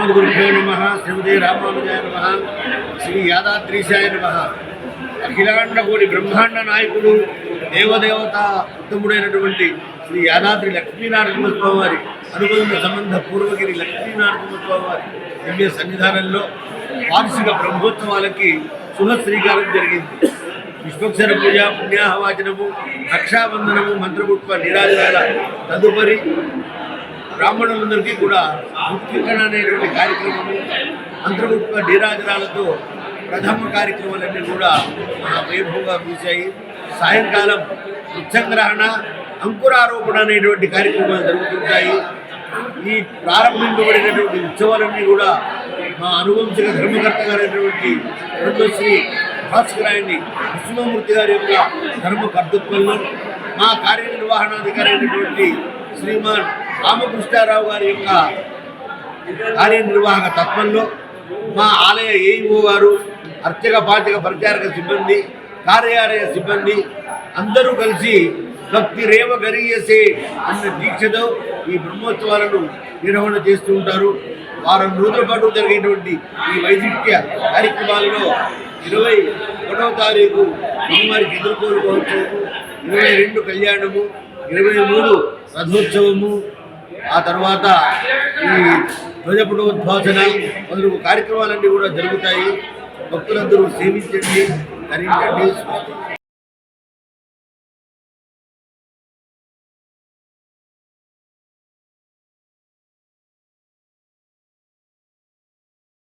अस्मद्गुरुभ्यो नमः। श्रीमते रामानुजाय नमः। श्री यादाद्रीशाय नमः। అఖిలాండకోటి బ్రహ్మాండ నాయకుడు దేవదేవత ఉత్తముడైనటువంటి శ్రీ యాదాద్రి లక్ష్మీనారసింహస్వామి వారి అనుబంధ సంబంధ పూర్వగిరి లక్ష్మీనారసింహస్వామి వారి దివ్య సన్నిధానంలో వార్షిక బ్రహ్మోత్సవాలకి శుభ శ్రీకారం జరిగింది. విశ్వక్షర పూజ, పుణ్యాహవాచనము, రక్షాబంధనము, మంత్రపుష్ప నీరాజనాల తదుపరి బ్రాహ్మణులందరికీ కూడా ముఖ్యకరణ అనేటువంటి కార్యక్రమము, మంత్రపుష్ప నీరాజనాలతో ప్రథమ కార్యక్రమాలన్నీ కూడా వైభవంగా ముగిశాయి. సాయంకాలం ఉచ్చగ్రహణ, అంకురారోపణ అనేటువంటి కార్యక్రమాలు జరుగుతుంటాయి. ఈ ప్రారంభించబడినటువంటి ఉత్సవాలన్నీ కూడా మా అనువంశిక ధర్మకర్త గారైనటువంటి బ్రహ్మశ్రీ భాస్కరాయని కృష్ణమూర్తి గారి యొక్క ధర్మకర్తృత్వంలో, మా కార్యనిర్వహణాధికారి అయినటువంటి శ్రీమాన్ రామకృష్ణారావు గారి యొక్క కార్యనిర్వాహక తత్వంలో, మా ఆలయ ఏఈఓ గారు, అర్చక పాచక పరిచారక సిబ్బంది, కార్యాలయ సిబ్బంది అందరూ కలిసి భక్తి రేవ గరీయసే అన్న దీక్షతో ఈ బ్రహ్మోత్సవాలను నిర్వహణ చేస్తూ ఉంటారు. వారం రోజుల పాటు జరిగేటువంటి ఈ వైదిక్య కార్యక్రమాలలో 21వ తారీఖు అమ్మవారికి ఎదుర్కోలు మహోత్సవము, 22 కళ్యాణము, 23 రథోత్సవము, ఆ తర్వాత ఈ ధ్వజపుటోద్వాసన మొదలగు కార్యక్రమాలన్నీ కూడా జరుగుతాయి. భక్తులందరూ సేవించండి, ధరించండి.